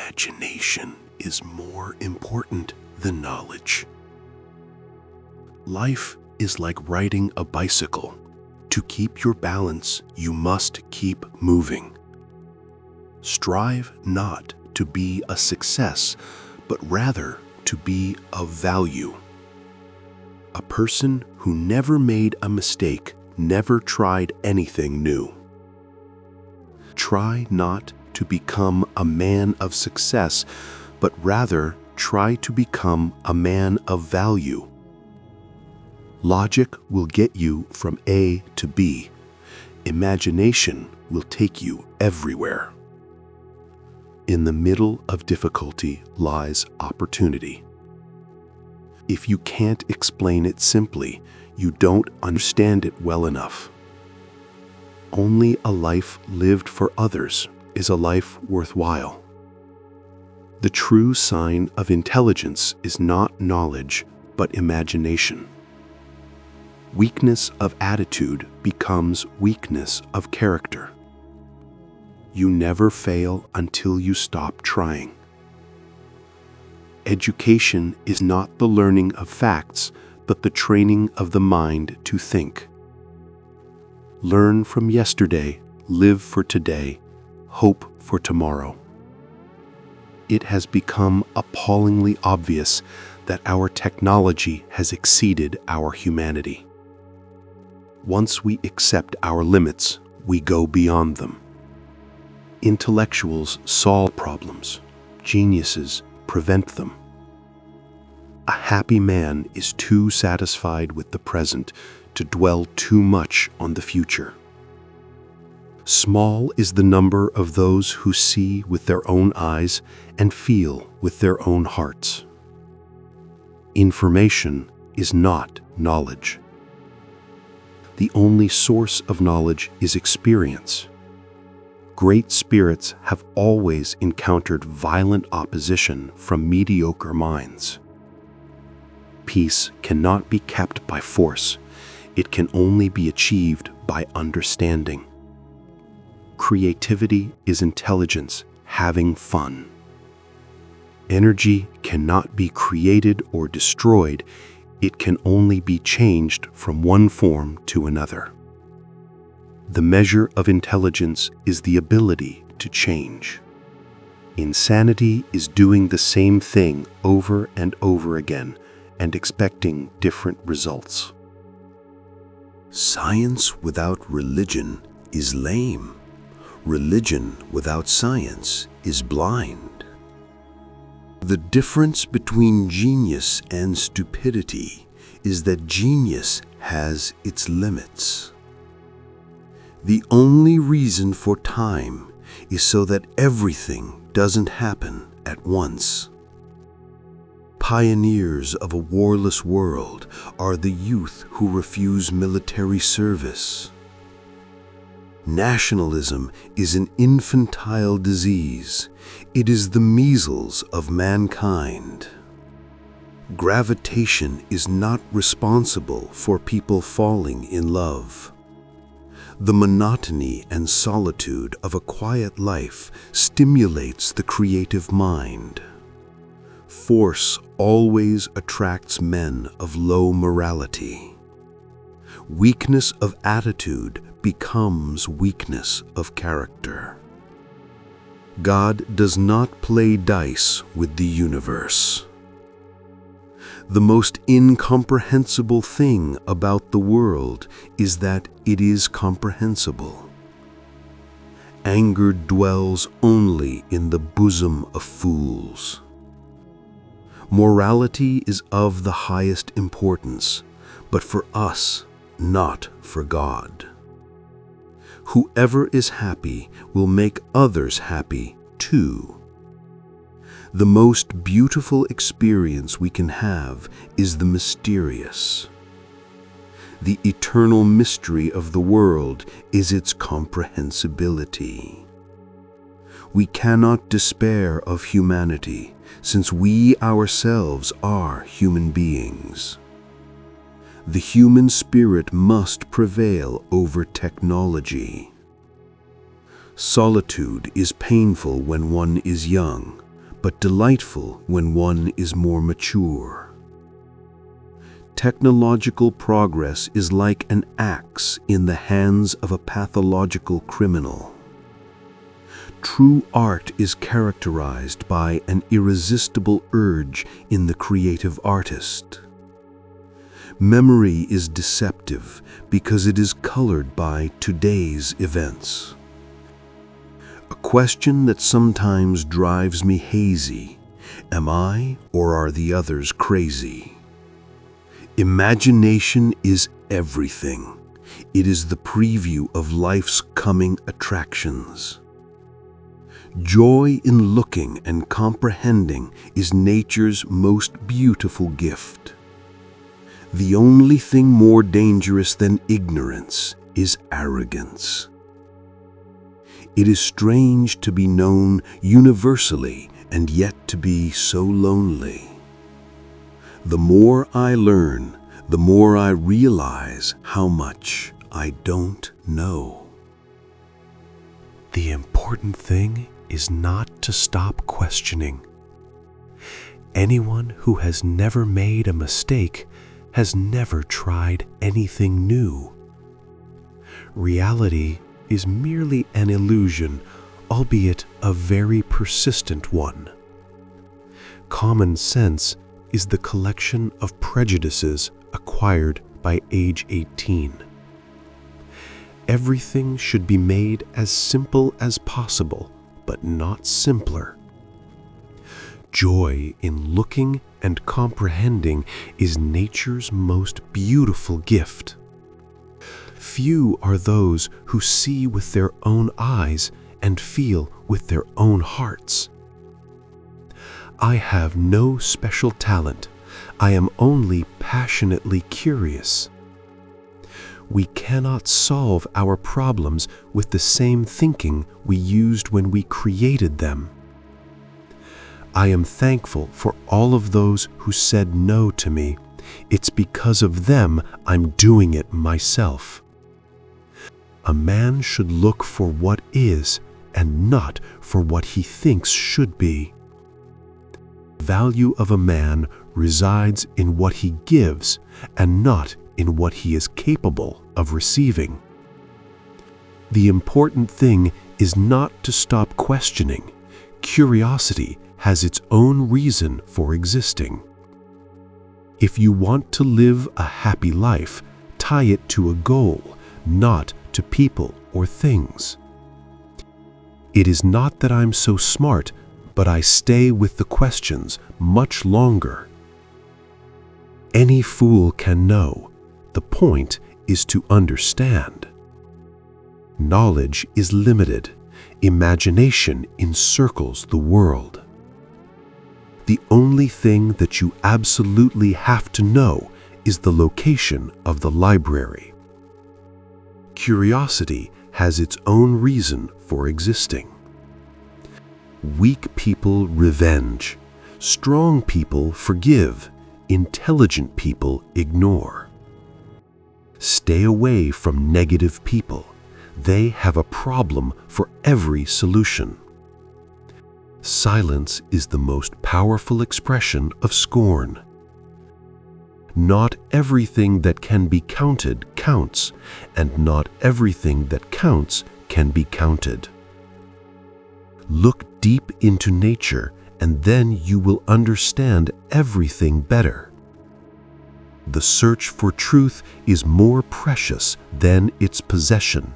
imagination is more important than knowledge. Life is like riding a bicycle. To keep your balance, you must keep moving. Strive not to be a success, but rather to be of value. A person who never made a mistake never tried anything new. Try not to become a man of success, but rather try to become a man of value. Logic will get you from A to B. Imagination will take you everywhere. In the middle of difficulty lies opportunity. If you can't explain it simply, you don't understand it well enough. Only a life lived for others is a life worthwhile. The true sign of intelligence is not knowledge, but imagination. Weakness of attitude becomes weakness of character. You never fail until you stop trying. Education is not the learning of facts, but the training of the mind to think. Learn from yesterday, live for today, hope for tomorrow. It has become appallingly obvious that our technology has exceeded our humanity. Once we accept our limits, we go beyond them. Intellectuals solve problems. Geniuses prevent them. A happy man is too satisfied with the present to dwell too much on the future. Small is the number of those who see with their own eyes and feel with their own hearts. Information is not knowledge. The only source of knowledge is experience. Great spirits have always encountered violent opposition from mediocre minds. Peace cannot be kept by force. It can only be achieved by understanding. Creativity is intelligence having fun. Energy cannot be created or destroyed. It can only be changed from one form to another. The measure of intelligence is the ability to change. Insanity is doing the same thing over and over again and expecting different results. Science without religion is lame. Religion without science is blind. The difference between genius and stupidity is that genius has its limits. The only reason for time is so that everything doesn't happen at once. Pioneers of a warless world are the youth who refuse military service. Nationalism is an infantile disease. It is the measles of mankind. Gravitation is not responsible for people falling in love. The monotony and solitude of a quiet life stimulates the creative mind. Force always attracts men of low morality. Weakness of attitude becomes weakness of character. God does not play dice with the universe. The most incomprehensible thing about the world is that it is comprehensible. Anger dwells only in the bosom of fools. Morality is of the highest importance, but for us, not for God. Whoever is happy will make others happy too. The most beautiful experience we can have is the mysterious. The eternal mystery of the world is its comprehensibility. We cannot despair of humanity, since we ourselves are human beings. The human spirit must prevail over technology. Solitude is painful when one is young, but delightful when one is more mature. Technological progress is like an axe in the hands of a pathological criminal. True art is characterized by an irresistible urge in the creative artist. Memory is deceptive because it is colored by today's events. A question that sometimes drives me hazy: am I or are the others crazy? Imagination is everything. It is the preview of life's coming attractions. Joy in looking and comprehending is nature's most beautiful gift. The only thing more dangerous than ignorance is arrogance. It is strange to be known universally and yet to be so lonely. The more I learn, the more I realize how much I don't know. The important thing is not to stop questioning. Anyone who has never made a mistake has never tried anything new. Reality is merely an illusion, albeit a very persistent one. Common sense is the collection of prejudices acquired by age 18. Everything should be made as simple as possible, but not simpler. Joy in looking and comprehending is nature's most beautiful gift. Few are those who see with their own eyes and feel with their own hearts. I have no special talent. I am only passionately curious. We cannot solve our problems with the same thinking we used when we created them. I am thankful for all of those who said no to me. It's because of them I'm doing it myself. A man should look for what is and not for what he thinks should be. The value of a man resides in what he gives and not in what he is capable of receiving. The important thing is not to stop questioning. Curiosity has its own reason for existing. If you want to live a happy life, tie it to a goal, not to people or things. It is not that I'm so smart, but I stay with the questions much longer. Any fool can know. The point is to understand. Knowledge is limited. Imagination encircles the world. The only thing that you absolutely have to know is the location of the library. Curiosity has its own reason for existing. Weak people revenge. Strong people forgive. Intelligent people ignore. Stay away from negative people. They have a problem for every solution. Silence is the most powerful expression of scorn. Not everything that can be counted counts, and not everything that counts can be counted. Look deep into nature, and then you will understand everything better. The search for truth is more precious than its possession.